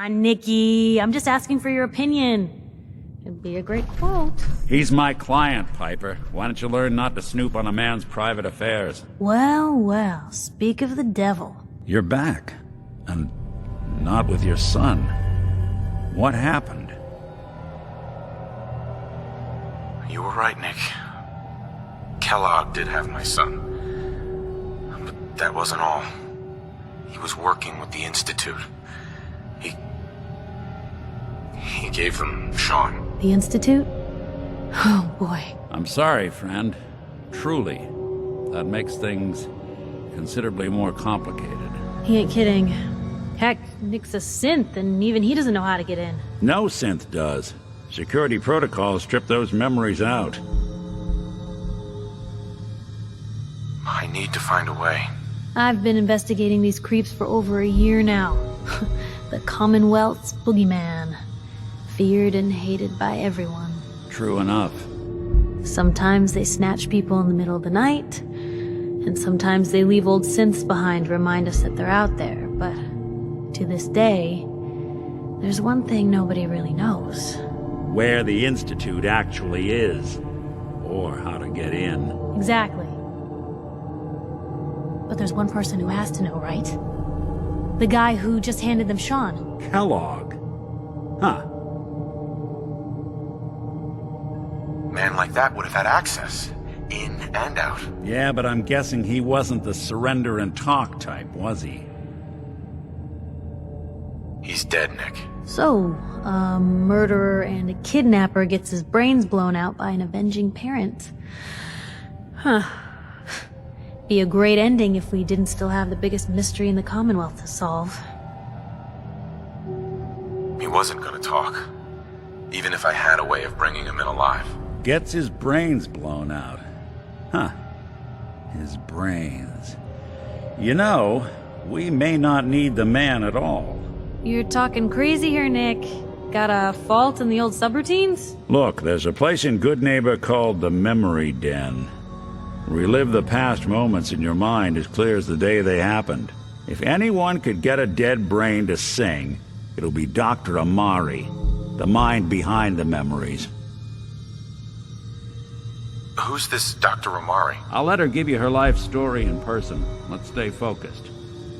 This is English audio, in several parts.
on, Nikki. I'm just asking for your opinion. It'd be a great quote. He's my client, Piper. Why don't you learn not to snoop on a man's private affairs? Well, well, speak of the devil. You're back. And not with your son. What happened? You were right, Nick. Kellogg did have my son. But that wasn't all. He was working with the Institute. He gave them Sean. The Institute? Oh, boy. I'm sorry, friend. Truly. That makes things considerably more complicated. He ain't kidding. Heck, Nick's a synth, and even he doesn't know how to get in. No synth does. Security protocols strip those memories out. I need to find a way. I've been investigating these creeps for over a year now. The Commonwealth's boogeyman. Feared and hated by everyone. True enough. Sometimes they snatch people in the middle of the night, and sometimes they leave old synths behind to remind us that they're out there, but to this day, there's one thing nobody really knows. Where the Institute actually is. Or how to get in. Exactly. But there's one person who has to know, right? The guy who just handed them Sean. Kellogg. Huh. Man like that would have had access. In and out. Yeah, but I'm guessing he wasn't the surrender and talk type, was he? He's dead, Nick. So, a murderer and a kidnapper gets his brains blown out by an avenging parent. Huh. Be a great ending if we didn't still have the biggest mystery in the Commonwealth to solve. He wasn't gonna talk. Even if I had a way of bringing him in alive. Gets his brains blown out. Huh. His brains. You know, we may not need the man at all. You're talking crazy here, Nick. Got a fault in the old subroutines? Look, there's a place in Goodneighbor called the Memory Den. Relive the past moments in your mind as clear as the day they happened. If anyone could get a dead brain to sing, it'll be Dr. Amari, the mind behind the memories. Who's this Dr. Amari? I'll let her give you her life story in person. Let's stay focused.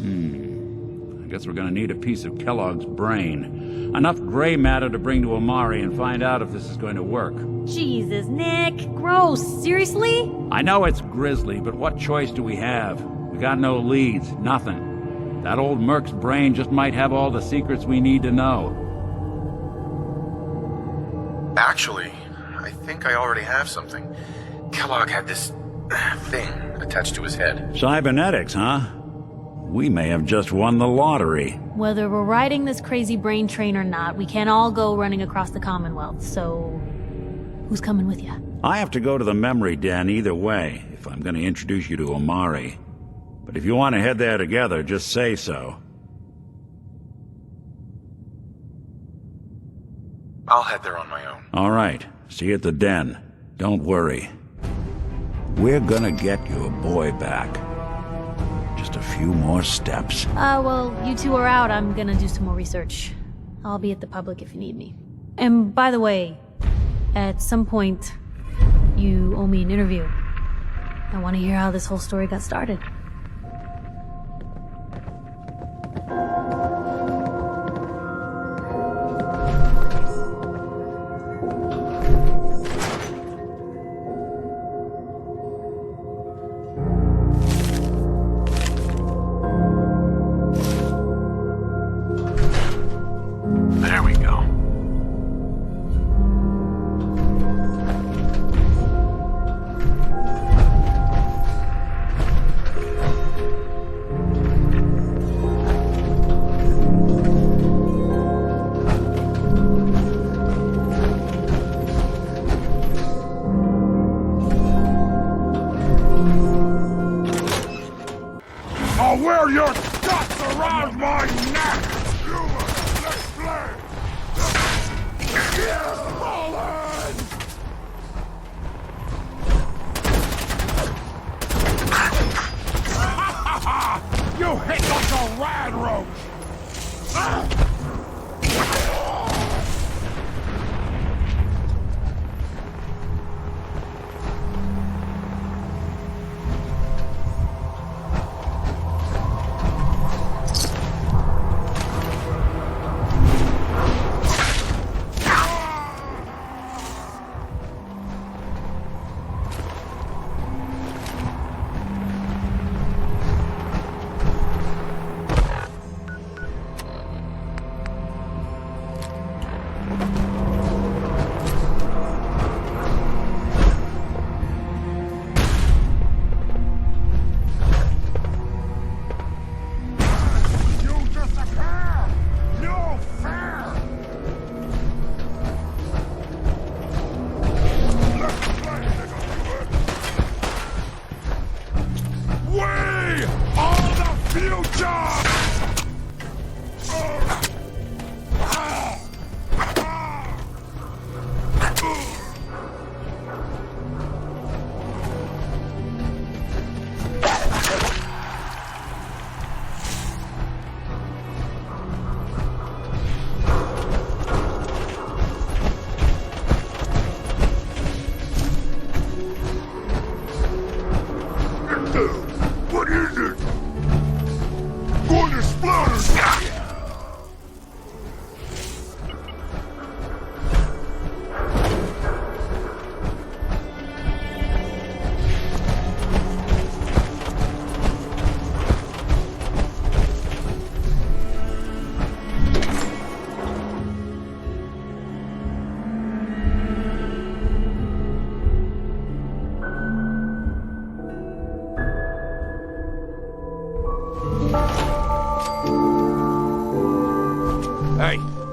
I guess we're gonna need a piece of Kellogg's brain. Enough gray matter to bring to Amari and find out if this is going to work. Jesus, Nick. Gross. Seriously? I know it's grisly, but what choice do we have? We got no leads, nothing. That old merc's brain just might have all the secrets we need to know. Actually, I think I already have something. Kellogg had this thing attached to his head. Cybernetics, huh? We may have just won the lottery. Whether we're riding this crazy brain train or not, we can't all go running across the Commonwealth, so... who's coming with you? I have to go to the Memory Den either way, if I'm going to introduce you to Amari. But if you want to head there together, just say so. I'll head there on my own. All right. See you at the den. Don't worry. We're gonna get your boy back. Just a few more steps. Well, you two are out. I'm gonna do some more research. I'll be at the public if you need me. And by the way, at some point, you owe me an interview. I want to hear how this whole story got started. There we go.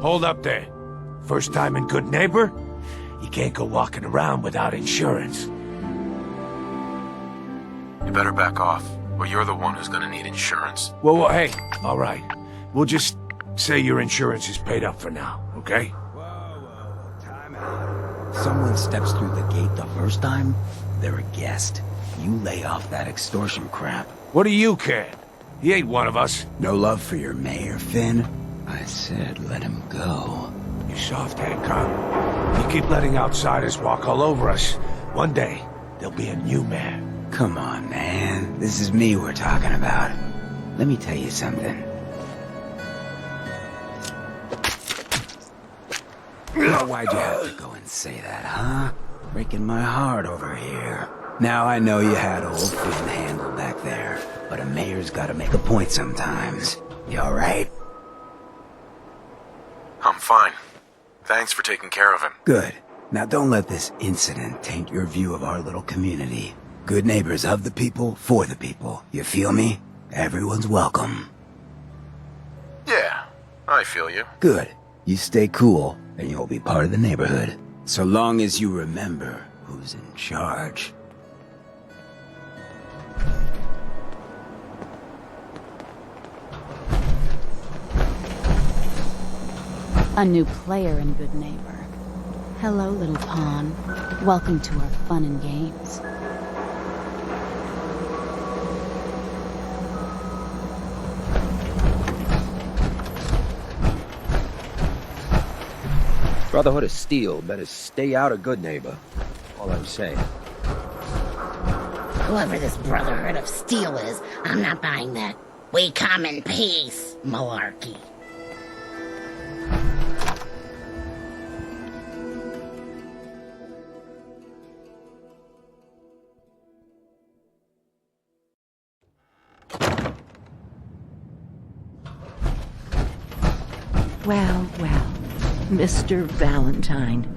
Hold up there. First time in Goodneighbor? You can't go walking around without insurance. You better back off, or you're the one who's gonna need insurance. Well, hey, all right. We'll just say your insurance is paid up for now, okay? Time out. Someone steps through the gate the first time, they're a guest. You lay off that extortion crap. What do you care? He ain't one of us. No love for your mayor, Finn? I said let him go. You soft Hancock. You keep letting outsiders walk all over us. One day, there'll be a new mayor. Come on, man. This is me we're talking about. Let me tell you something. Now, why'd you have to go and say that, huh? Breaking my heart over here. Now I know you had old Finn handled back there, but a mayor's gotta make a point sometimes. You alright? I'm fine. Thanks for taking care of him. Good. Now don't let this incident taint your view of our little community. Good neighbors of the people, for the people. You feel me? Everyone's welcome. Yeah, I feel you. Good. You stay cool, and you'll be part of the neighborhood. So long as you remember who's in charge. A new player in Goodneighbor. Hello, little pawn. Welcome to our fun and games. Brotherhood of Steel better stay out of Goodneighbor. All I'm saying. Whoever this Brotherhood of Steel is, I'm not buying that. We come in peace, malarkey. Well, well, Mr. Valentine.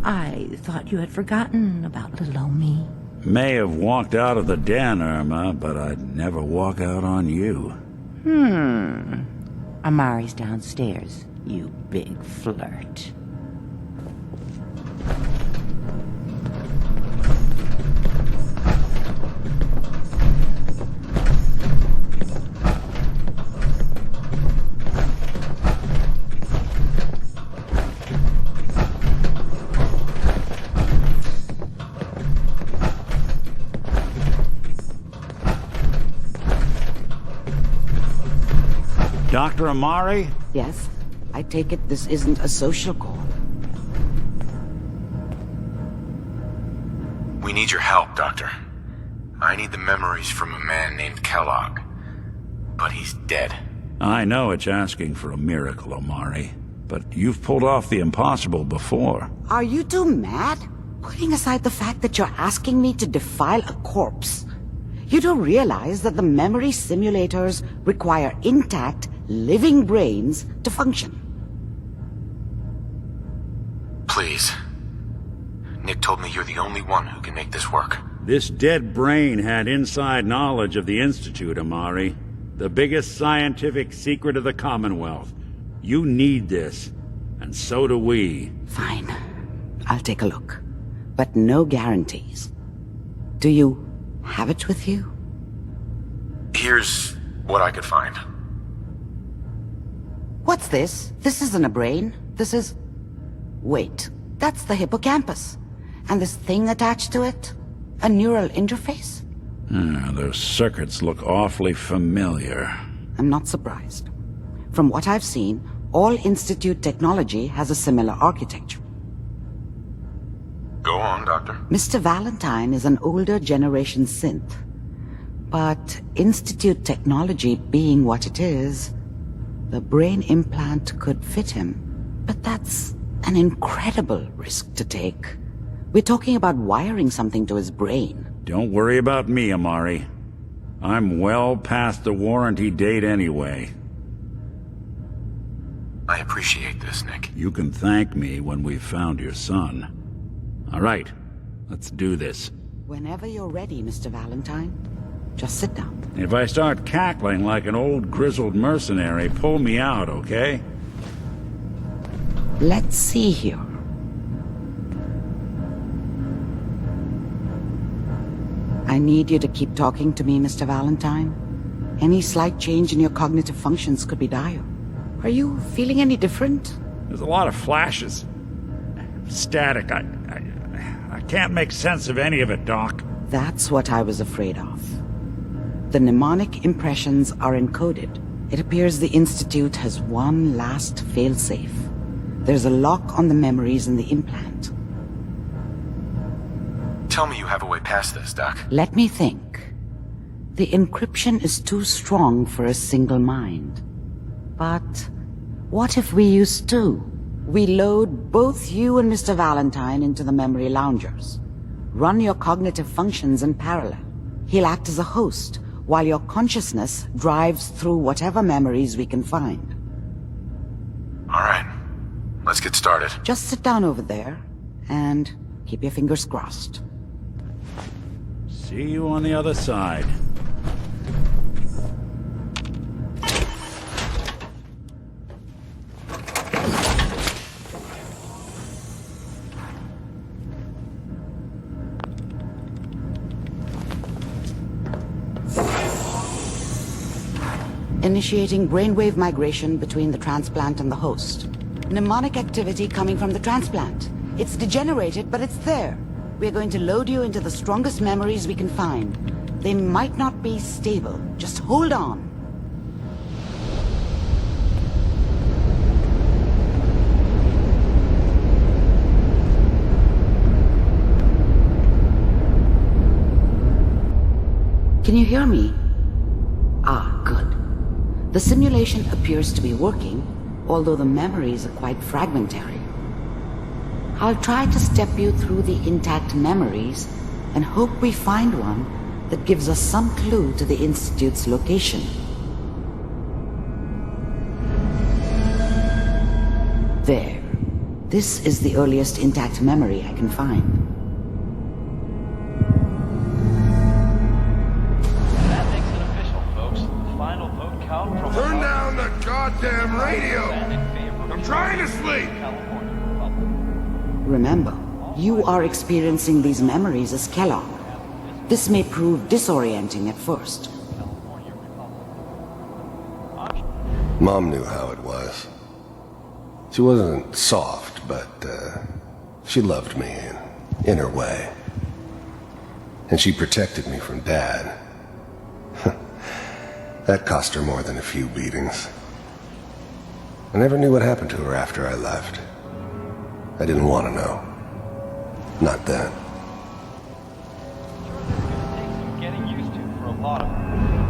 I thought you had forgotten about little old me. May have walked out of the den, Irma, but I'd never walk out on you. Amari's downstairs, you big flirt. Dr. Amari? Yes, I take it this isn't a social call. We need your help, Doctor. I need the memories from a man named Kellogg. But he's dead. I know it's asking for a miracle, Amari, but you've pulled off the impossible before. Are you two mad? Putting aside the fact that you're asking me to defile a corpse, you don't realize that the memory simulators require intact, living brains to function. Please. Nick told me you're the only one who can make this work. This dead brain had inside knowledge of the Institute, Amari. The biggest scientific secret of the Commonwealth. You need this, and so do we. Fine. I'll take a look. But no guarantees. Do you have it with you? Here's what I could find. What's this? This isn't a brain. This is... Wait, that's the hippocampus. And this thing attached to it? A neural interface? Those circuits look awfully familiar. I'm not surprised. From what I've seen, all Institute technology has a similar architecture. Go on, Doctor. Mr. Valentine is an older generation synth. But Institute technology being what it is, the brain implant could fit him. But that's an incredible risk to take. We're talking about wiring something to his brain. Don't worry about me, Amari. I'm well past the warranty date anyway. I appreciate this, Nick. You can thank me when we've found your son. All right, let's do this. Whenever you're ready, Mr. Valentine, just sit down. If I start cackling like an old grizzled mercenary, pull me out, okay? Let's see here. I need you to keep talking to me, Mr. Valentine. Any slight change in your cognitive functions could be dire. Are you feeling any different? There's a lot of flashes. Static. I can't make sense of any of it, Doc. That's what I was afraid of. The mnemonic impressions are encoded. It appears the Institute has one last failsafe. There's a lock on the memories in the implant. Tell me you have a way past this, Doc. Let me think. The encryption is too strong for a single mind. But what if we use two? We load both you and Mr. Valentine into the memory loungers. Run your cognitive functions in parallel. He'll act as a host, while your consciousness drives through whatever memories we can find. All right. Let's get started. Just sit down over there, and keep your fingers crossed. See you on the other side. Initiating brainwave migration between the transplant and the host. Mnemonic activity coming from the transplant. It's degenerated, but it's there. We're going to load you into the strongest memories we can find. They might not be stable. Just hold on. Can you hear me? Ah, good. The simulation appears to be working, although the memories are quite fragmentary. I'll try to step you through the intact memories and hope we find one that gives us some clue to the Institute's location. There. This is the earliest intact memory I can find. Turn down the goddamn radio! I'm trying to sleep! Remember, you are experiencing these memories as Kellogg. This may prove disorienting at first. Mom knew how it was. She wasn't soft, but she loved me in her way. And she protected me from Dad. That cost her more than a few beatings. I never knew what happened to her after I left. I didn't want to know. Not then.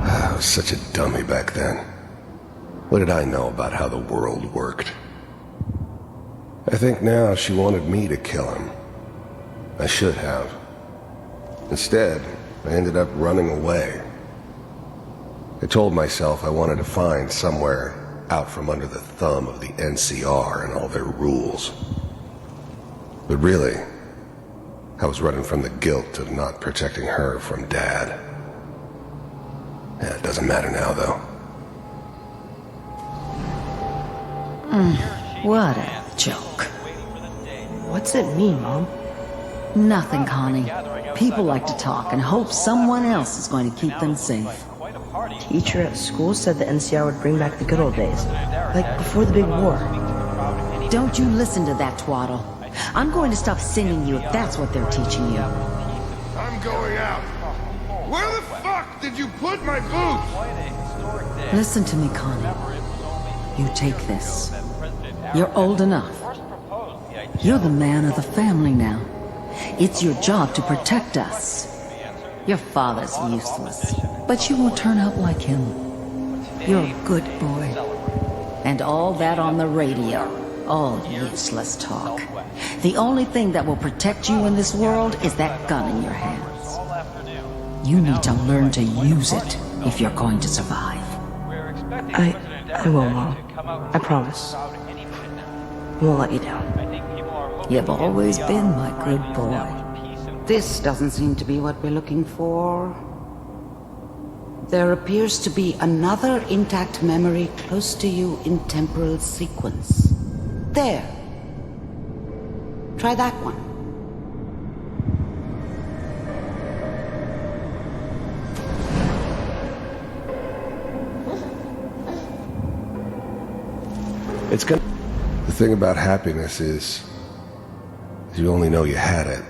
I was such a dummy back then. What did I know about how the world worked? I think now she wanted me to kill him. I should have. Instead, I ended up running away. I told myself I wanted to find somewhere out from under the thumb of the NCR and all their rules. But really, I was running from the guilt of not protecting her from Dad. Yeah, it doesn't matter now, though. What a joke. What's it mean, Mom? Nothing, Connie. People like to talk and hope someone else is going to keep them safe. Teacher at school said the NCR would bring back the good old days, like before the big war. Don't you listen to that twaddle. I'm going to stop singing you if that's what they're teaching you. I'm going out. Where the fuck did you put my boots? Listen to me, Connie. You take this. You're old enough. You're the man of the family now. It's your job to protect us. Your father's useless, but you won't turn out like him. You're a good boy. And all that on the radio, all useless talk. The only thing that will protect you in this world is that gun in your hands. You need to learn to use it if you're going to survive. I will, Mom. I promise. I won't let you down. You've always been my good boy. This doesn't seem to be what we're looking for. There appears to be another intact memory close to you in temporal sequence. There, Try that one. It's gonna... The thing about happiness is you only know you had it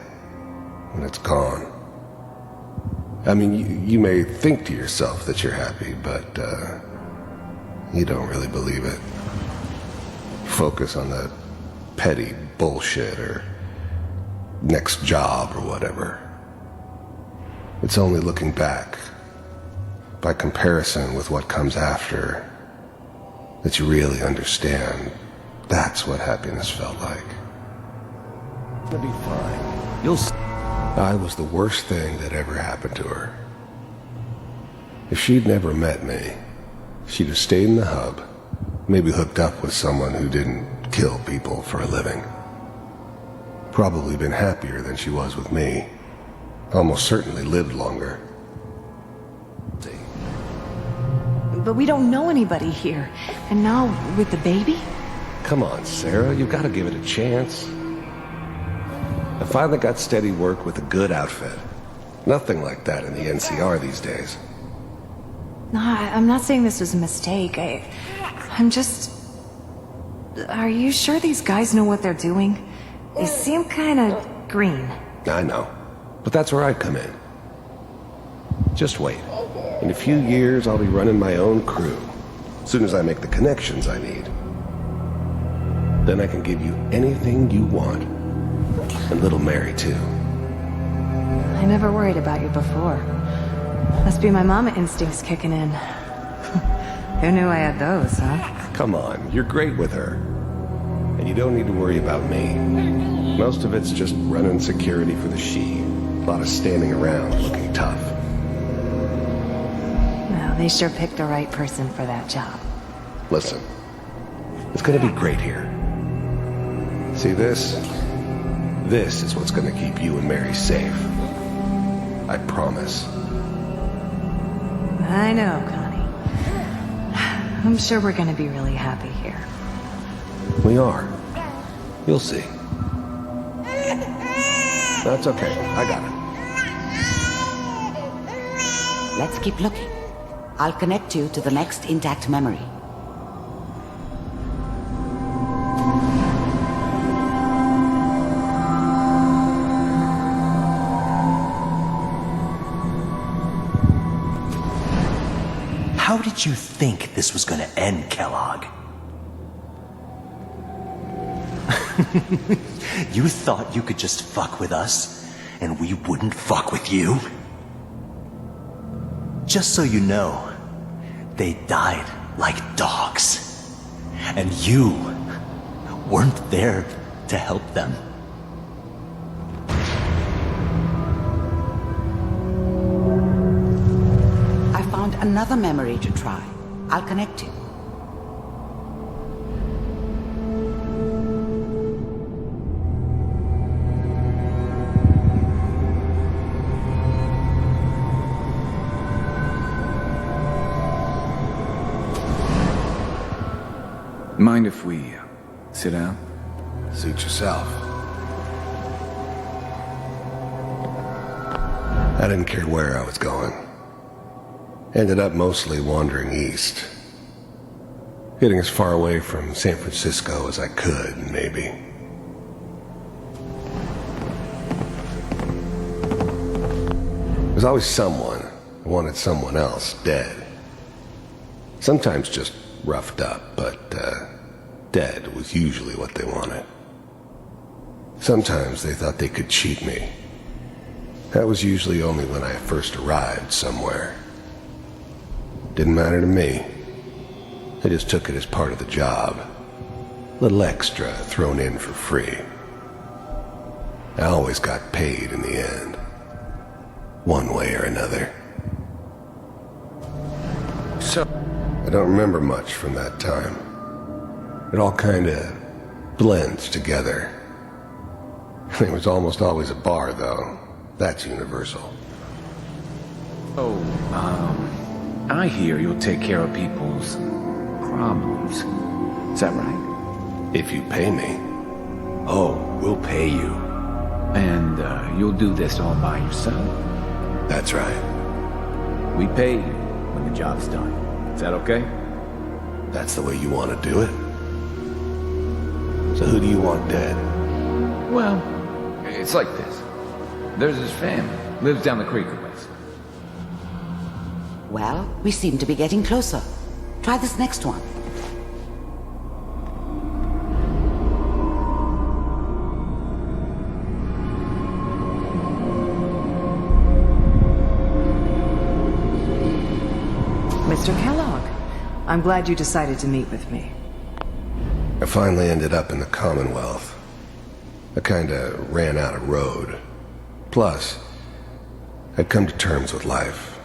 when it's gone. I mean, you may think to yourself that you're happy, but you don't really believe it. Focus on the petty bullshit or next job or whatever. It's only looking back, by comparison with what comes after, that you really understand that's what happiness felt like. It'll be fine. You'll see. I was the worst thing that ever happened to her. If she'd never met me, she'd have stayed in the hub, maybe hooked up with someone who didn't kill people for a living. Probably been happier than she was with me. Almost certainly lived longer. But we don't know anybody here. And now, with the baby? Come on, Sarah, you've got to give it a chance. I finally got steady work with a good outfit. Nothing like that in the NCR these days. No, I'm not saying this was a mistake. I'm just... Are you sure these guys know what they're doing? They seem kind of green. I know, but that's where I come in. Just wait. In a few years, I'll be running my own crew. As soon as I make the connections I need. Then I can give you anything you want. And little Mary, too. I never worried about you before. Must be my mama instincts kicking in. Who knew I had those, huh? Come on, you're great with her. And you don't need to worry about me. Most of it's just running security for the she. A lot of standing around looking tough. Well, they sure picked the right person for that job. Listen, it's gonna be great here. See this? This is what's gonna keep you and Mary safe. I promise. I know, Connie. I'm sure we're gonna be really happy here. We are. You'll see. That's okay. I got it. Let's keep looking. I'll connect you to the next intact memory. How did you think this was gonna end, Kellogg? You thought you could just fuck with us, and we wouldn't fuck with you? Just so you know, they died like dogs. And you weren't there to help them. I found another memory to try. I'll connect you. Mind if we sit down? Suit yourself. I didn't care where I was going. Ended up mostly wandering east. Getting as far away from San Francisco as I could, maybe. There's always someone who wanted someone else dead. Sometimes just roughed up, but dead was usually what they wanted. Sometimes they thought they could cheat me. That was usually only when I first arrived somewhere. Didn't matter to me. I just took it as part of the job. A little extra thrown in for free. I always got paid in the end. One way or another. So, I don't remember much from that time. It all kinda blends together. There was almost always a bar, though. That's universal. Oh, I hear you'll take care of people's problems. Is that right? If you pay me. Oh, we'll pay you. And you'll do this all by yourself? That's right. We pay you when the job's done. Is that okay? That's the way you want to do it? So who do you want dead? Well, it's like this. There's his family. Lives down the creek a ways. Well, we seem to be getting closer. Try this next one. Mr. Kellogg, I'm glad you decided to meet with me. I finally ended up in the Commonwealth. I kinda ran out of road. Plus, I'd come to terms with life.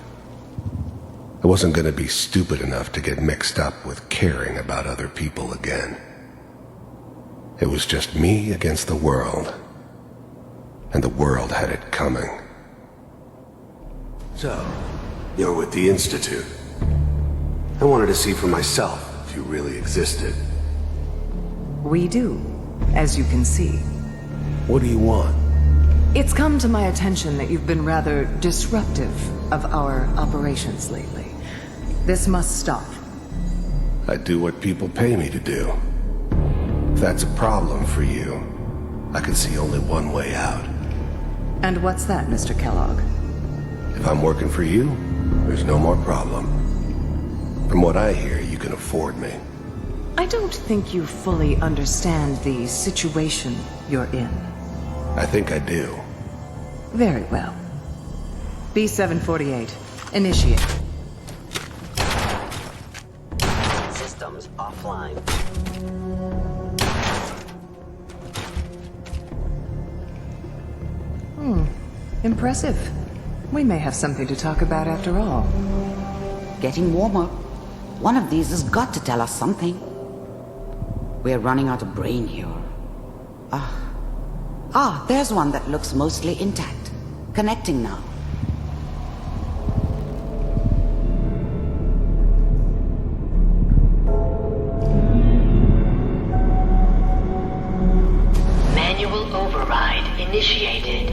I wasn't gonna be stupid enough to get mixed up with caring about other people again. It was just me against the world. And the world had it coming. So, you're with the Institute. I wanted to see for myself if you really existed. We do, as you can see. What do you want? It's come to my attention that you've been rather disruptive of our operations lately. This must stop. I do what people pay me to do. If that's a problem for you, I can see only one way out. And what's that, Mr. Kellogg? If I'm working for you, there's no more problem. From what I hear, you can afford me. I don't think you fully understand the situation you're in. I think I do. Very well. B-748, initiate. Systems offline. Impressive. We may have something to talk about after all. Getting warmer. One of these has got to tell us something. We're running out of brain here. There's one that looks mostly intact. Connecting now. Manual override initiated.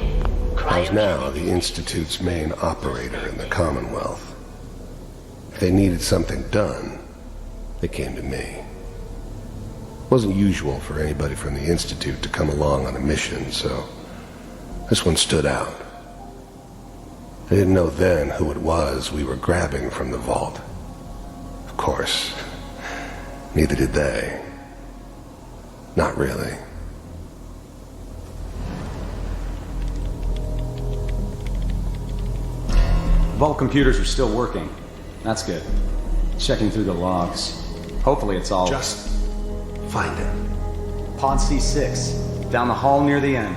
I was now the Institute's main operator in the Commonwealth. If they needed something done, they came to me. It wasn't usual for anybody from the Institute to come along on a mission, so this one stood out. I didn't know then who it was we were grabbing from the vault. Of course, neither did they. Not really. Vault computers are still working. That's good. Checking through the logs. Hopefully it's all... Just find it. Pod C6, down the hall near the end.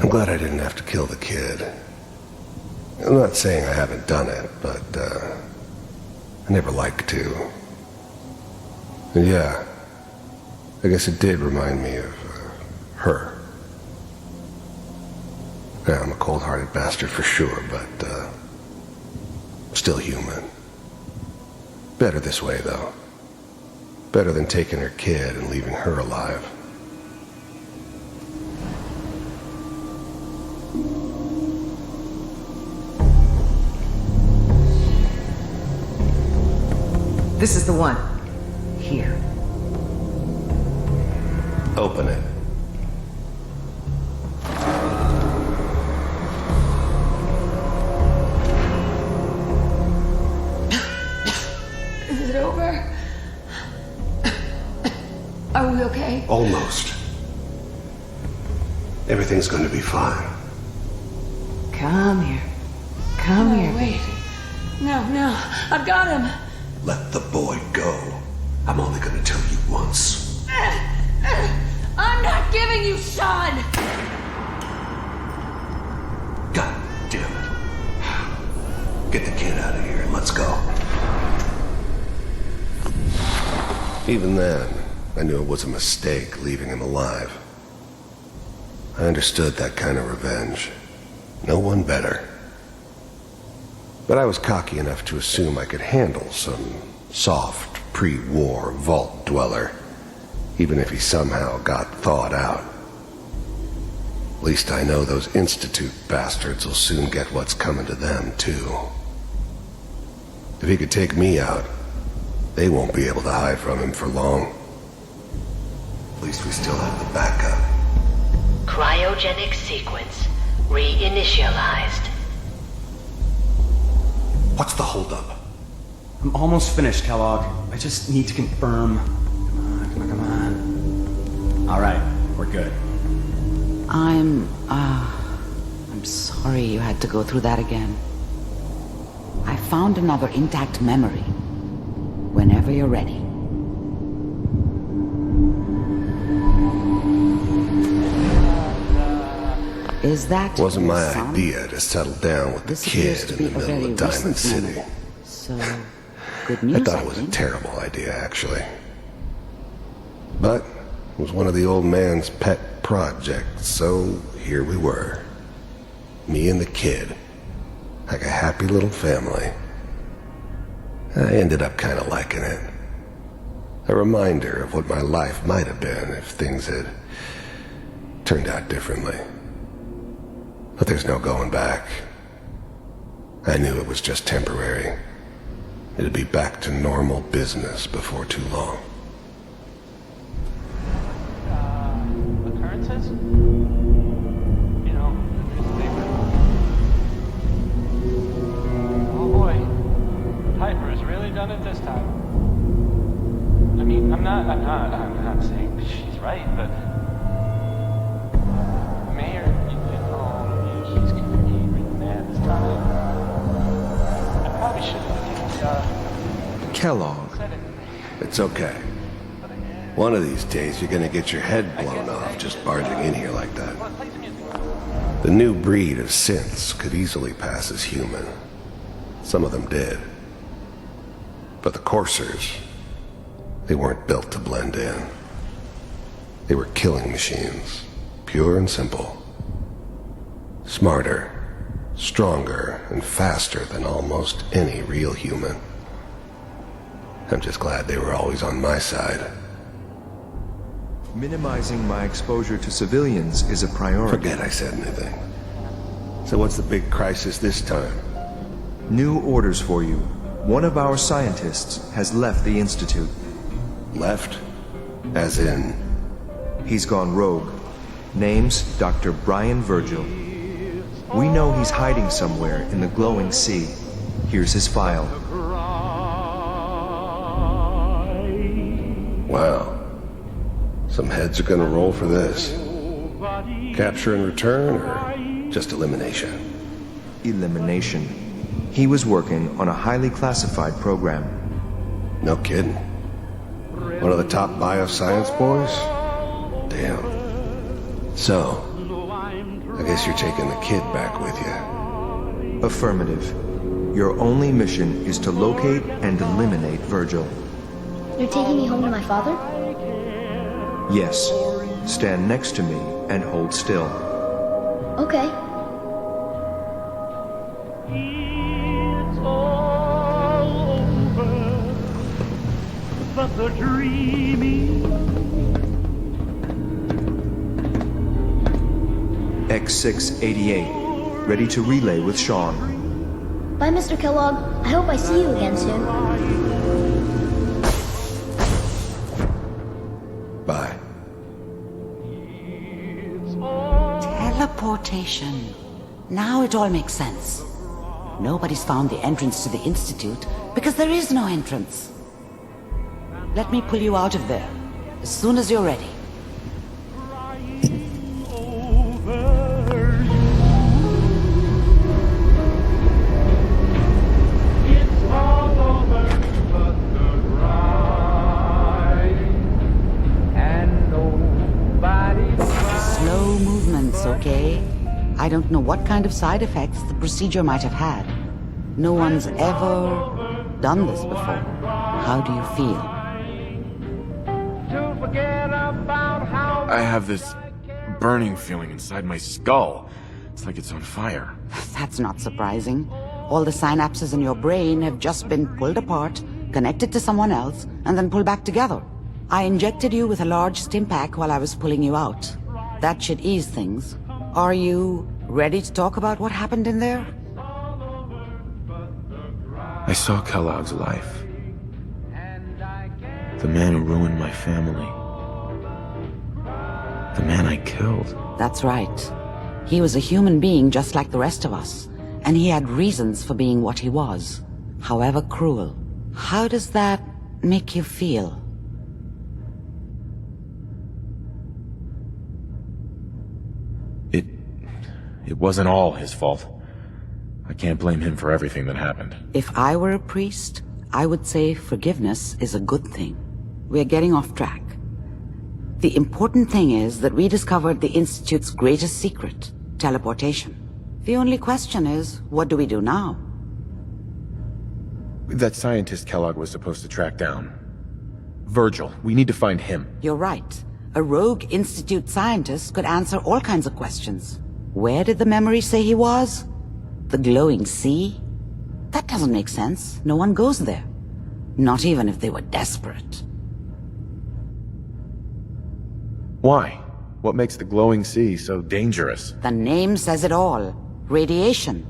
I'm glad I didn't have to kill the kid. I'm not saying I haven't done it, but, I never liked to. And yeah, I guess it did remind me of, her. Yeah, I'm a cold-hearted bastard for sure, but, still human. Better this way, though. Better than taking her kid and leaving her alive. This is the one. Here. Open it. Is it over? Are we okay? Almost. Everything's going to be fine. Come here. Come here. Wait. No. I've got him. Let the boy go. I'm only going to tell you once. I'm not giving you Sean! God damn it. Get the kid out of here and let's go. Even then, I knew it was a mistake leaving him alive. I understood that kind of revenge. No one better. But I was cocky enough to assume I could handle some soft, pre-war vault dweller, even if he somehow got thawed out. At least I know those Institute bastards will soon get what's coming to them, too. If he could take me out, they won't be able to hide from him for long. At least we still have the backup. Cryogenic sequence reinitialized. What's the holdup? I'm almost finished, Kellogg. I just need to confirm. Come on. All right, we're good. I'm sorry you had to go through that again. I found another intact memory. Whenever you're ready. Is that Wasn't my son? idea to settle down with the This appears kid to in be the a middle very of Diamond recent City. memory. So, good news, I thought it was a terrible idea, actually. But it was one of the old man's pet projects, so here we were. Me and the kid. Like a happy little family. I ended up kind of liking it. A reminder of what my life might have been if things had turned out differently. But there's no going back. I knew it was just temporary. It'd be back to normal business before too long. Occurrences? You know, oh boy, Piper has really done it this time. I mean, I'm not saying she's right, but Mayor, he's gonna be really mad this time. I probably shouldn't have Kellogg. It's okay. One of these days you're gonna get your head blown off just barging in here like that. The new breed of synths could easily pass as human. Some of them did. But the coursers, they weren't built to blend in. They were killing machines, pure and simple. Smarter, stronger, and faster than almost any real human. I'm just glad they were always on my side. Minimizing my exposure to civilians is a priority. Forget I said anything. So what's the big crisis this time? New orders for you. One of our scientists has left the Institute. Left? As in? He's gone rogue. Name's Dr. Brian Virgil. We know he's hiding somewhere in the glowing sea. Here's his file. Wow. Some heads are gonna roll for this. Capture and return, or just elimination? Elimination. He was working on a highly classified program. No kidding. One of the top bioscience boys? Damn. So, I guess you're taking the kid back with you. Affirmative. Your only mission is to locate and eliminate Virgil. You're taking me home to my father? Yes. Stand next to me and hold still. Okay. It's all over, but the dreaming. X688. Ready to relay with Sean. Bye, Mr. Kellogg. I hope I see you again soon. Bye. Teleportation. Now it all makes sense. Nobody's found the entrance to the Institute because there is no entrance. Let me pull you out of there as soon as you're ready. Slow movements, okay? I don't know what kind of side effects the procedure might have had. No one's ever done this before. How do you feel? I have this burning feeling inside my skull. It's like it's on fire. That's not surprising. All the synapses in your brain have just been pulled apart, connected to someone else, and then pulled back together. I injected you with a large stim pack while I was pulling you out. That should ease things. Are you ready to talk about what happened in there? I saw Kellogg's life. The man who ruined my family. The man I killed. That's right. He was a human being just like the rest of us, and he had reasons for being what he was, however cruel. How does that make you feel? It wasn't all his fault. I can't blame him for everything that happened. If I were a priest, I would say forgiveness is a good thing. We're getting off track. The important thing is that we discovered the Institute's greatest secret, teleportation. The only question is, what do we do now? That scientist Kellogg was supposed to track down. Virgil, we need to find him. You're right. A rogue Institute scientist could answer all kinds of questions. Where did the memory say he was? The glowing sea? That doesn't make sense. No one goes there. Not even if they were desperate. Why? What makes the glowing sea so dangerous? The name says it all. Radiation.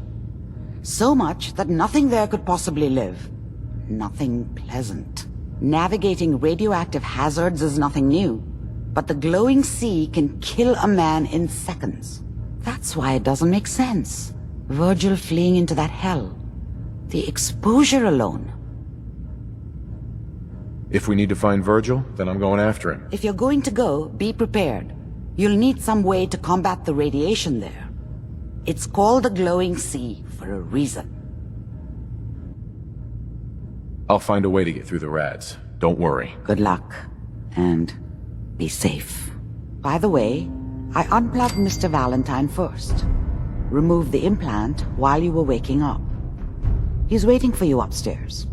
So much that nothing there could possibly live. Nothing pleasant. Navigating radioactive hazards is nothing new. But the glowing sea can kill a man in seconds. That's why it doesn't make sense. Virgil fleeing into that hell. The exposure alone. If we need to find Virgil, then I'm going after him. If you're going to go, be prepared. You'll need some way to combat the radiation there. It's called the glowing sea for a reason. I'll find a way to get through the rads. Don't worry. Good luck. And be safe. By the way, I unplugged Mr. Valentine first. Removed the implant while you were waking up. He's waiting for you upstairs.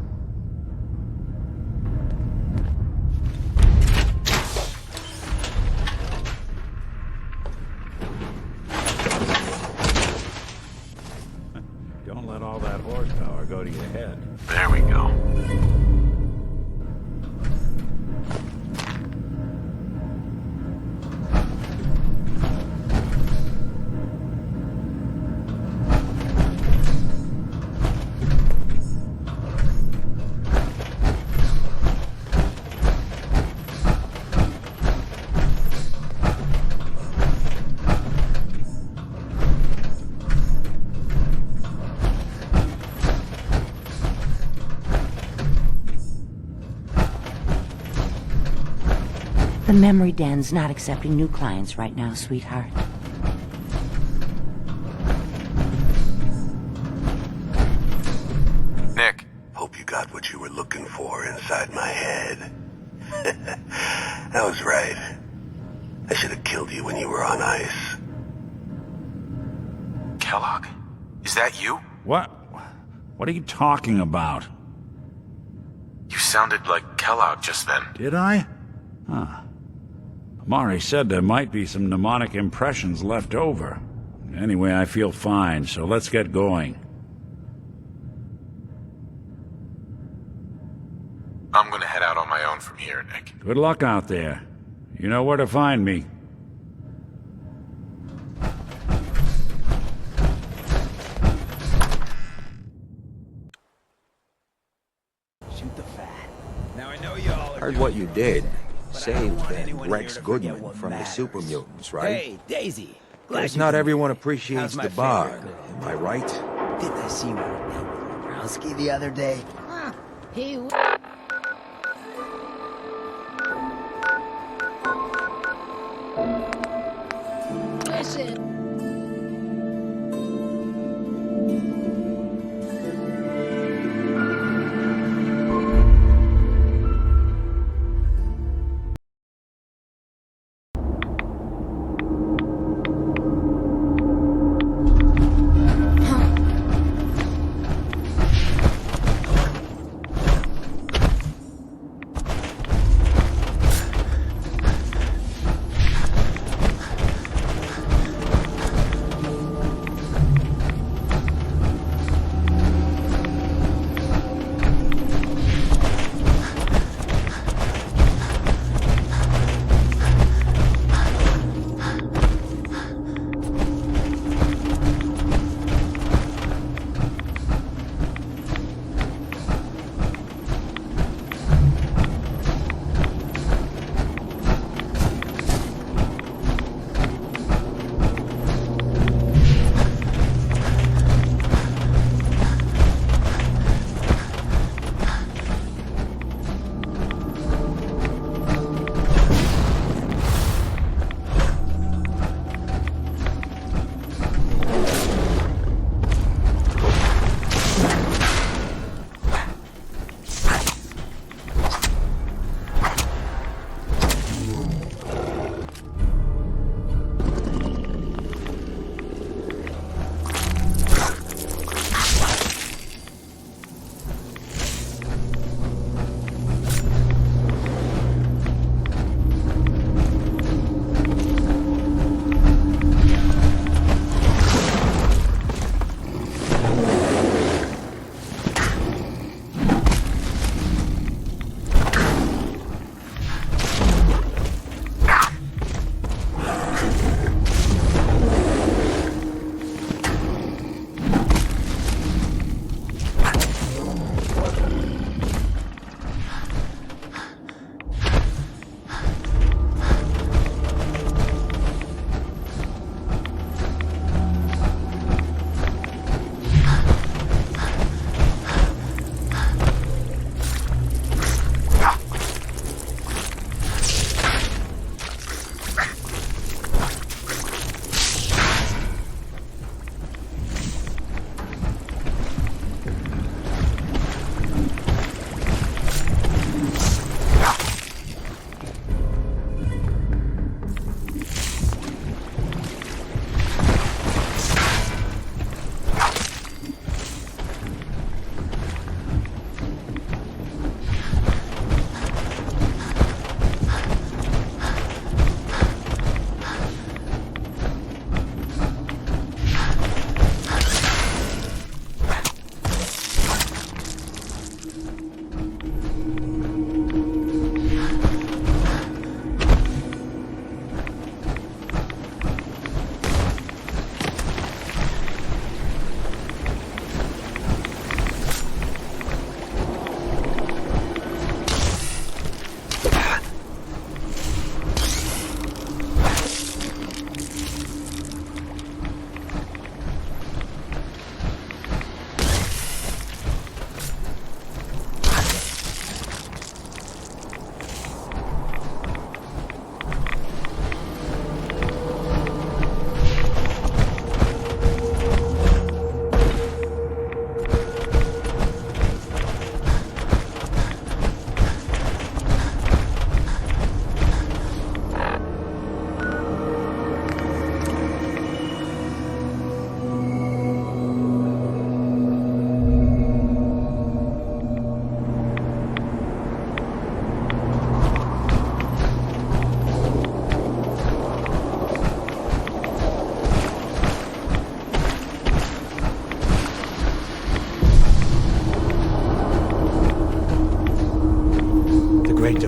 Don't let all that horsepower go to your head. There we go. The memory den's not accepting new clients right now, sweetheart. Nick. Hope you got what you were looking for inside my head. I was right. I should have killed you when you were on ice. Kellogg? Is that you? What? What are you talking about? You sounded like Kellogg just then. Did I? Huh. Mari said there might be some mnemonic impressions left over. Anyway, I feel fine, so let's get going. I'm gonna head out on my own from here, Nick. Good luck out there. You know where to find me. Shoot the fat. Now I know y'all Heard what you did. Saved that Rex Goodman from the super mutants, right? Hey, Daisy. Guess not everyone appreciates the bard. Am I right? Didn't I see you with Browski the other day? He... Listen.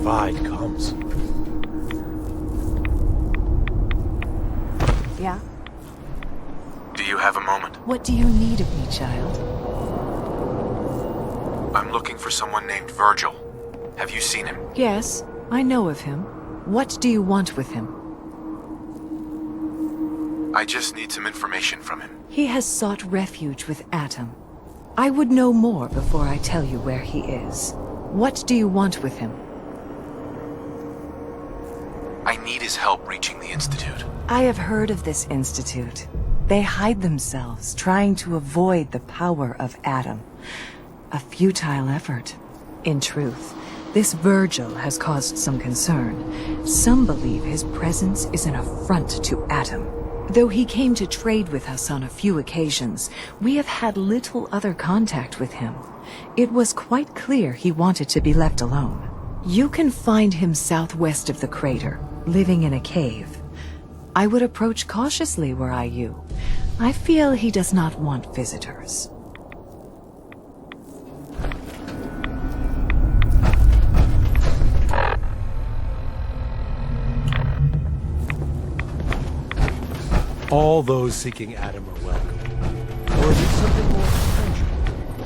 divide comes. Yeah? Do you have a moment? What do you need of me, child? I'm looking for someone named Virgil. Have you seen him? Yes, I know of him. What do you want with him? I just need some information from him. He has sought refuge with Atom. I would know more before I tell you where he is. What do you want with him? I need his help reaching the Institute. I have heard of this institute. They hide themselves, trying to avoid the power of Atom. A futile effort. In truth, this Virgil has caused some concern. Some believe his presence is an affront to Atom. Though he came to trade with us on a few occasions, we have had little other contact with him. It was quite clear he wanted to be left alone. You can find him southwest of the crater, living in a cave. I would approach cautiously were I you. I feel he does not want visitors. All those seeking Atom are welcome. Or is it something more tangible you require?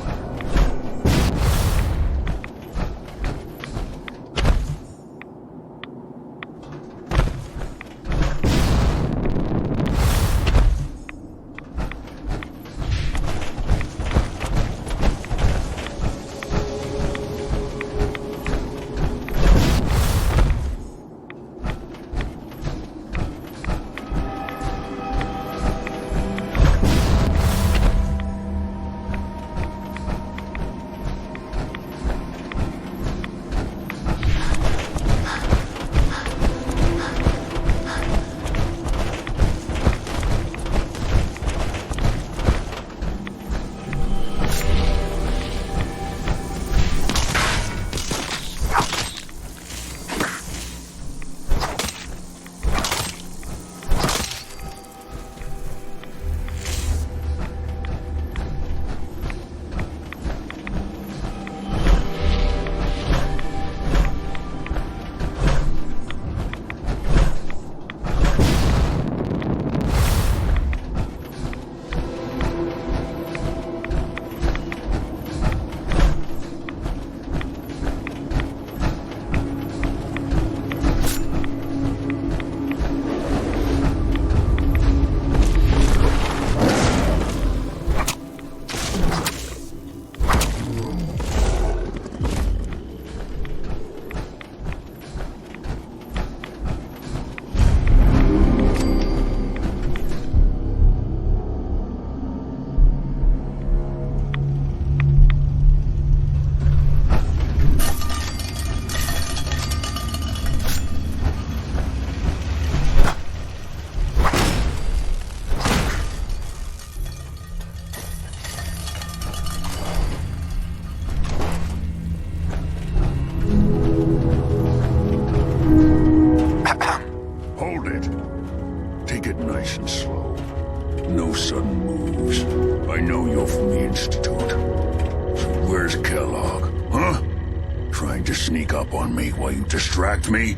Distract me?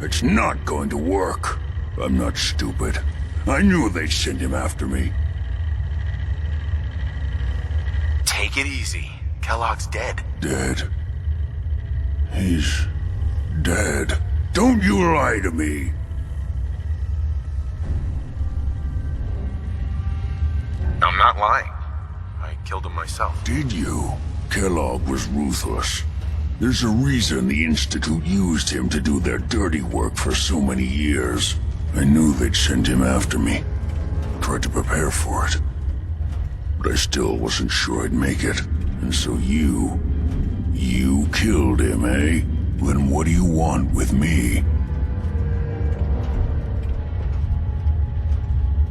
It's not going to work. I'm not stupid. I knew they'd send him after me. Take it easy. Kellogg's dead. Dead? He's dead. Don't you lie to me. I'm not lying. I killed him myself. Did you? Kellogg was ruthless. There's a reason the Institute used him to do their dirty work for so many years. I knew they'd send him after me. Tried to prepare for it. But I still wasn't sure I'd make it. And so you killed him, eh? Then what do you want with me?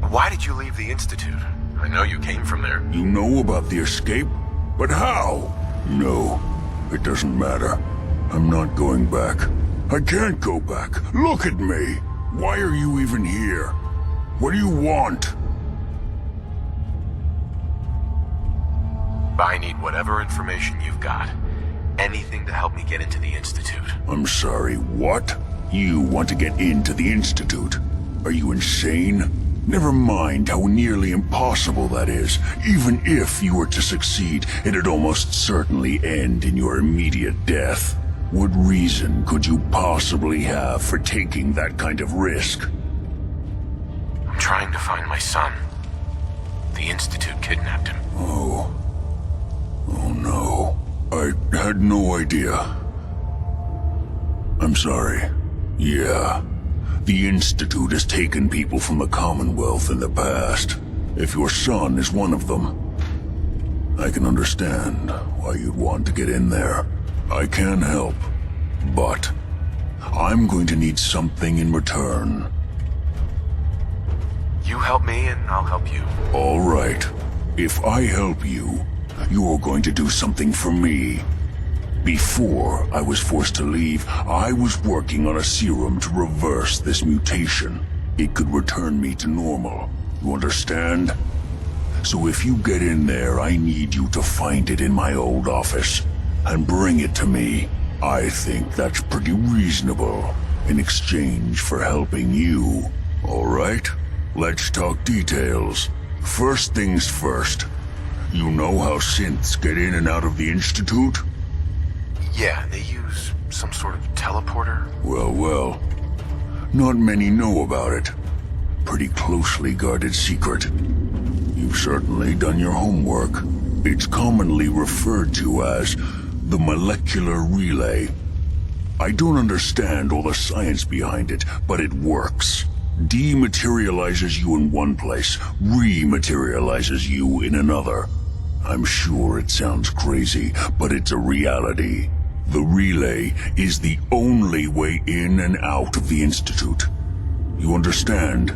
Why did you leave the Institute? I know you came from there. You know about the escape? But how? No. It doesn't matter. I'm not going back. I can't go back. Look at me. Why are you even here? What do you want? I need whatever information you've got. anything to help me get into the Institute. I'm sorry, what? You want to get into the Institute? Are you insane? Never mind how nearly impossible that is. Even if you were to succeed, it'd almost certainly end in your immediate death. What reason could you possibly have for taking that kind of risk? I'm trying to find my son. The Institute kidnapped him. Oh no. I had no idea. I'm sorry. Yeah. The Institute has taken people from the Commonwealth in the past. If your son is one of them, I can understand why you'd want to get in there. I can help, but I'm going to need something in return. You help me and I'll help you. All right. If I help you, you're going to do something for me. Before I was forced to leave, I was working on a serum to reverse this mutation. It could return me to normal. You understand? So if you get in there, I need you to find it in my old office and bring it to me. I think that's pretty reasonable in exchange for helping you. All right? Let's talk details. First things first. You know how synths get in and out of the Institute? Yeah, they use some sort of teleporter. Well. Not many know about it. Pretty closely guarded secret. You've certainly done your homework. It's commonly referred to as the molecular relay. I don't understand all the science behind it, but it works. Dematerializes you in one place, rematerializes you in another. I'm sure it sounds crazy, but it's a reality. The relay is the only way in and out of the Institute. You understand?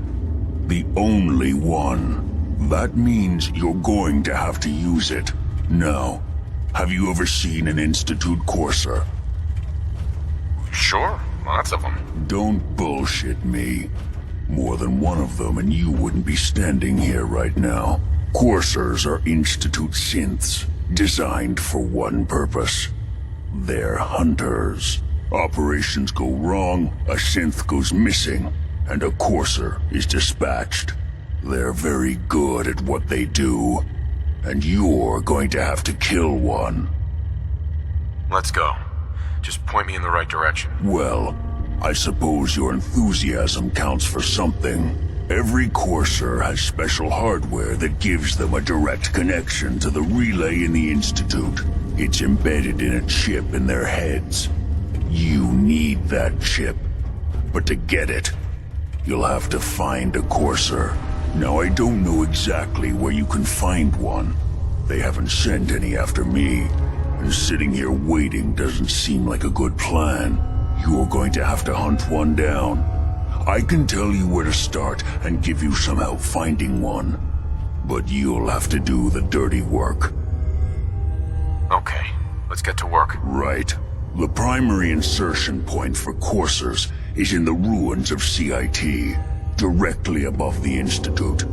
The only one. That means you're going to have to use it. Now, have you ever seen an Institute courser? Sure, lots of them. Don't bullshit me. More than one of them and you wouldn't be standing here right now. Coursers are Institute synths, designed for one purpose. They're hunters. Operations go wrong, a synth goes missing, and a courser is dispatched. They're very good at what they do, and you're going to have to kill one. Let's go. Just point me in the right direction. Well, I suppose your enthusiasm counts for something. Every courser has special hardware that gives them a direct connection to the relay in the Institute. It's embedded in a chip in their heads. You need that chip. But to get it, you'll have to find a courser. Now, I don't know exactly where you can find one. They haven't sent any after me, and sitting here waiting doesn't seem like a good plan. You're going to have to hunt one down. I can tell you where to start and give you some help finding one, but you'll have to do the dirty work. Okay, let's get to work. Right. The primary insertion point for coursers is in the ruins of C.I.T, directly above the Institute,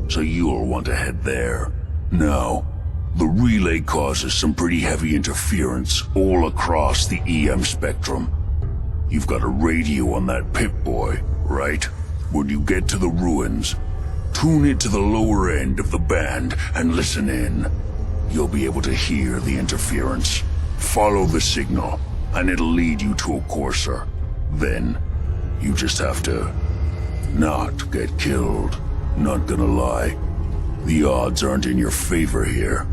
so you'll want to head there. Now, the relay causes some pretty heavy interference all across the EM spectrum. You've got a radio on that Pip-Boy, right? When you get to the ruins, tune it to the lower end of the band and listen in. You'll be able to hear the interference. Follow the signal, and it'll lead you to a courser. Then, you just have to not get killed. Not gonna lie, the odds aren't in your favor here.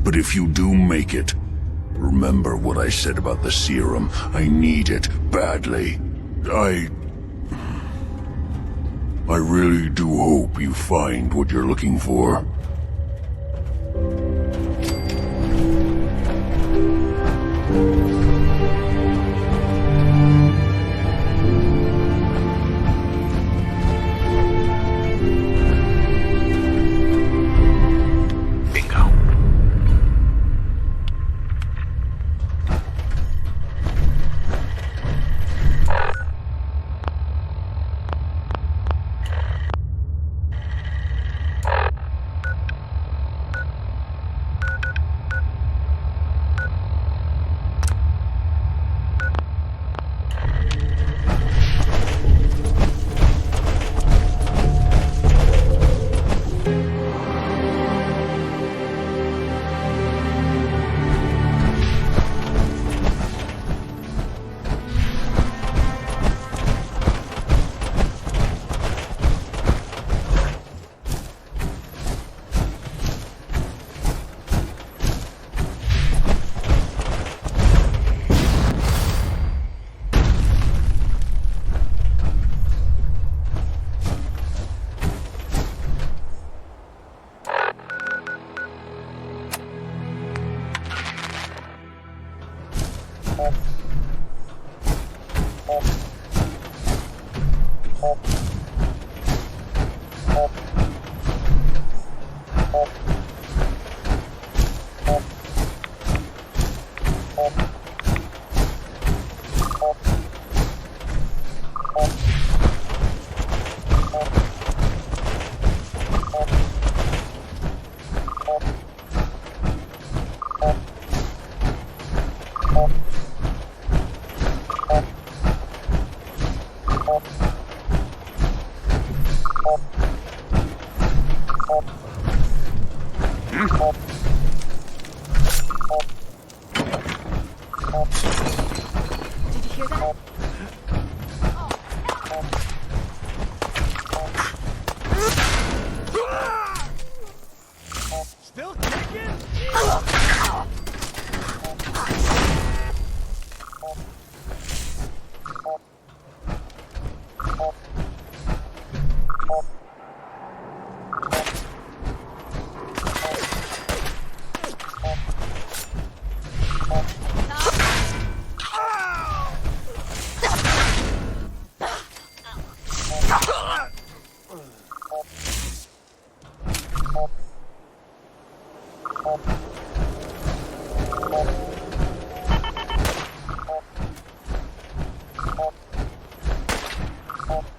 But if you do make it, remember what I said about the serum. I need it badly. I really do hope you find what you're looking for.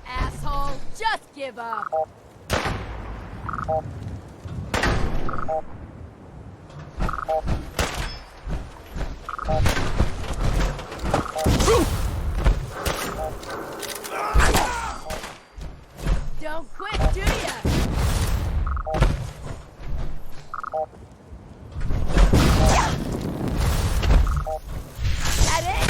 Asshole, just give up. Don't quit, do ya? That it?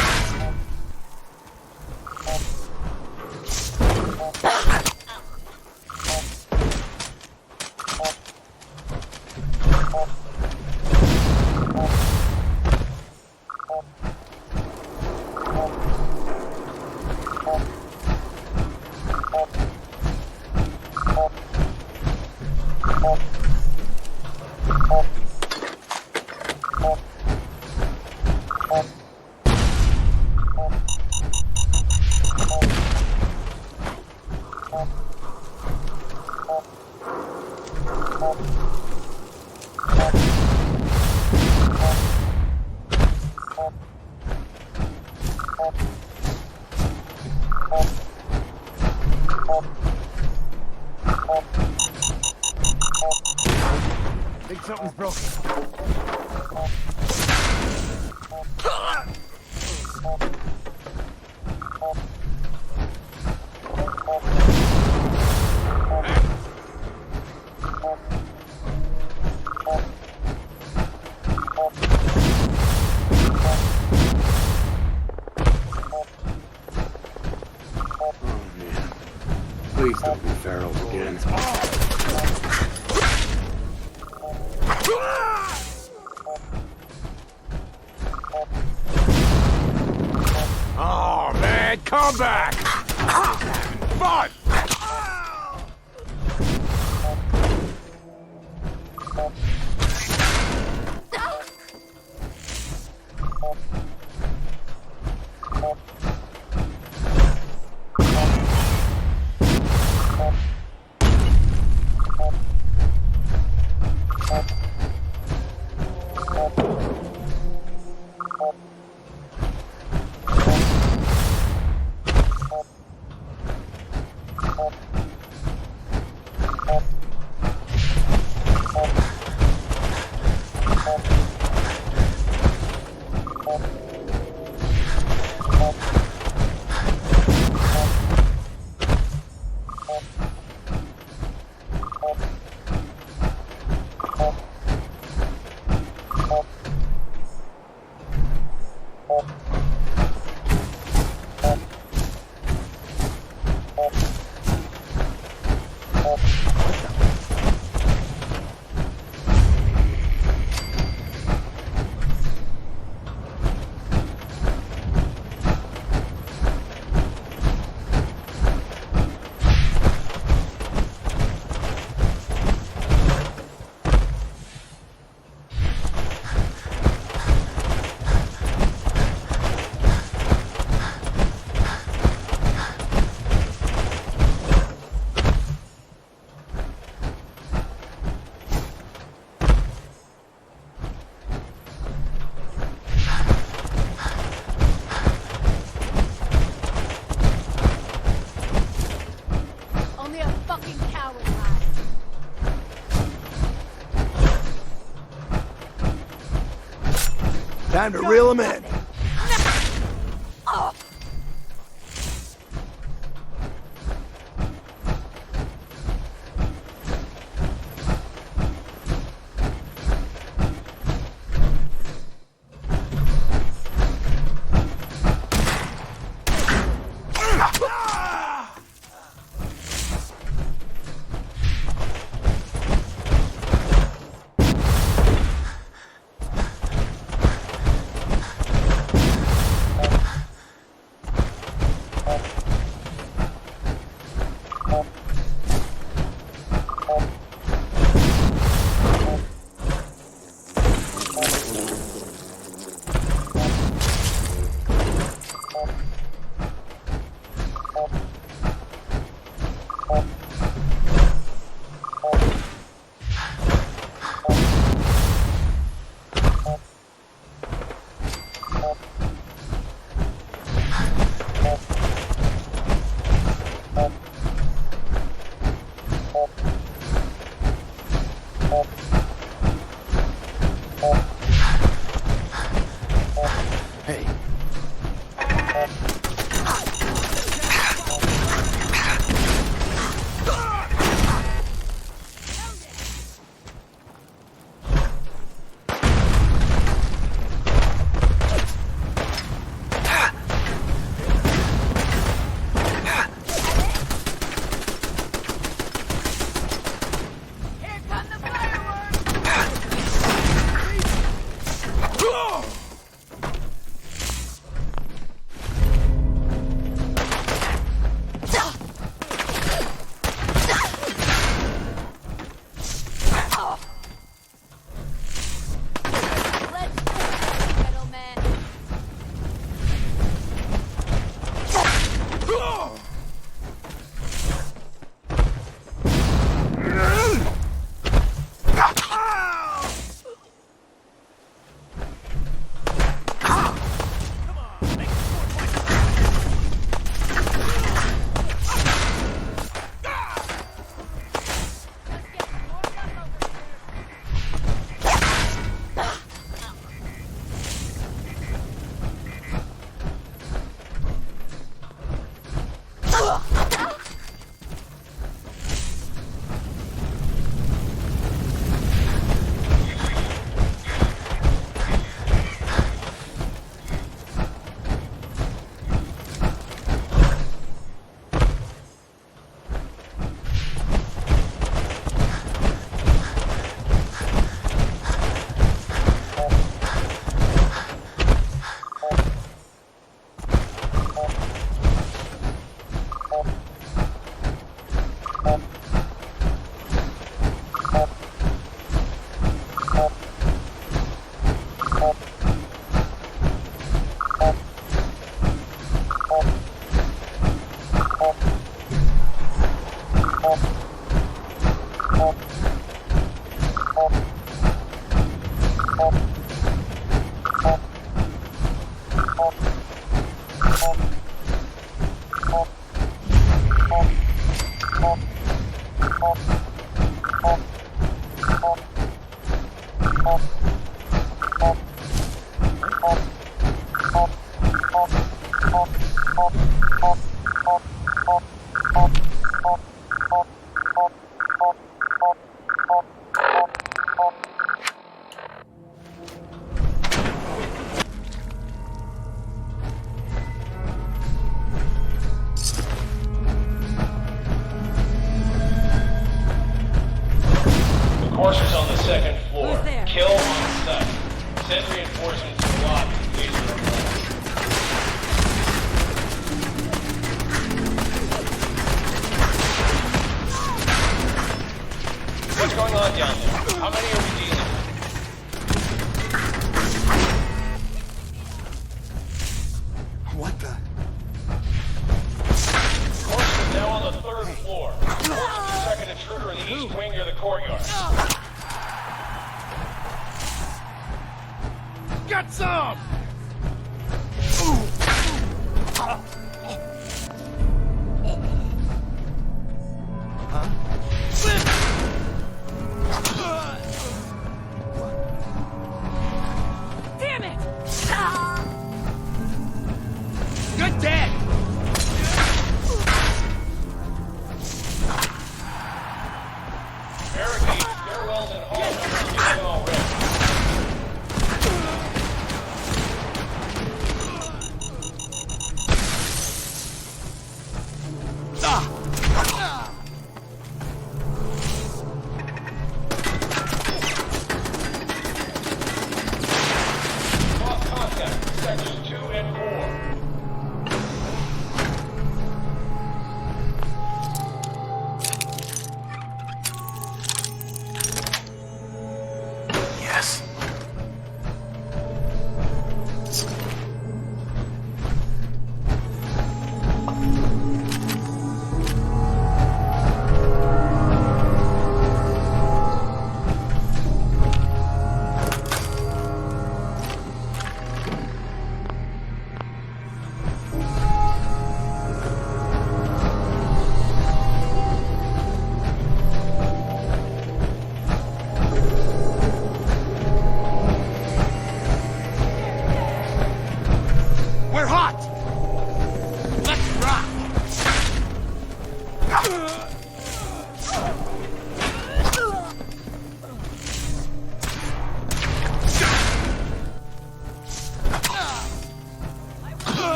Think something's broken. Please don't be ferals again. Oh man, come back! Fun! Time to reel him in. Enforcers on the second floor. Who's there? Kill on sight. Send reinforcements to block in case of a What's going on down there? How many are we dealing with? What the? Enforcers are now on the third floor. Second intruder in the east wing near the courtyard. Get some! Damn it!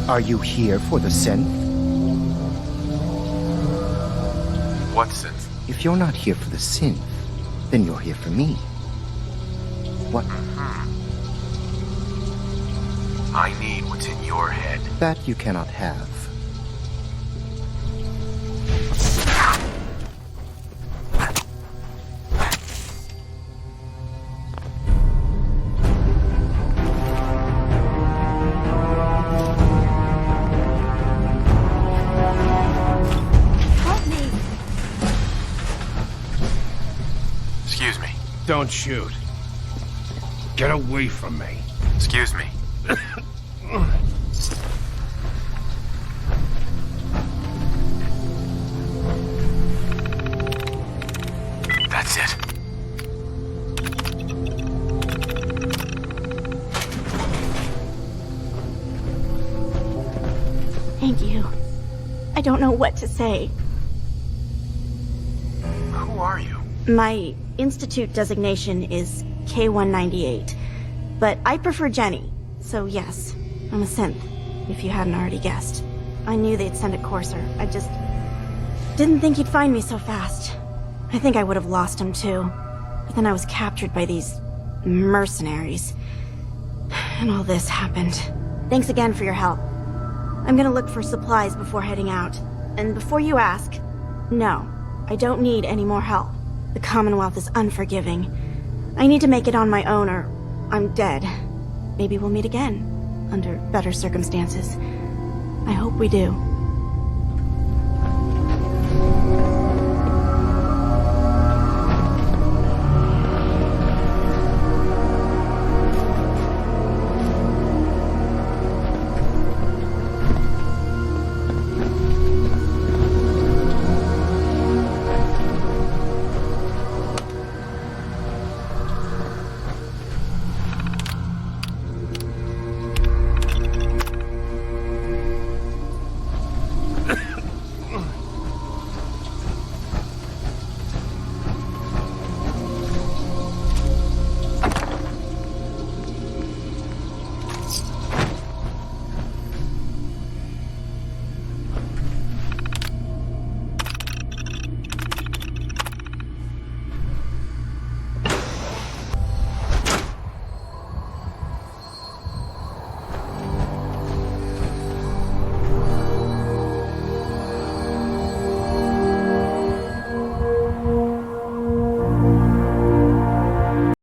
Are you here for the Synth? What Synth? If you're not here for the Synth, then you're here for me. What? I need what's in your head. That you cannot have. Excuse me. Don't shoot. Get away from me. Excuse me. That's it. Thank you. I don't know what to say. Who are you? My Institute designation is K-198, but I prefer Jenny, so yes, I'm a Synth, if you hadn't already guessed. I knew they'd send a courser, I just didn't think he'd find me so fast. I think I would have lost him too, but then I was captured by these mercenaries, and all this happened. Thanks again for your help. I'm gonna look for supplies before heading out, and before you ask, no, I don't need any more help. The Commonwealth is unforgiving. I need to make it on my own or I'm dead. Maybe we'll meet again, under better circumstances. I hope we do.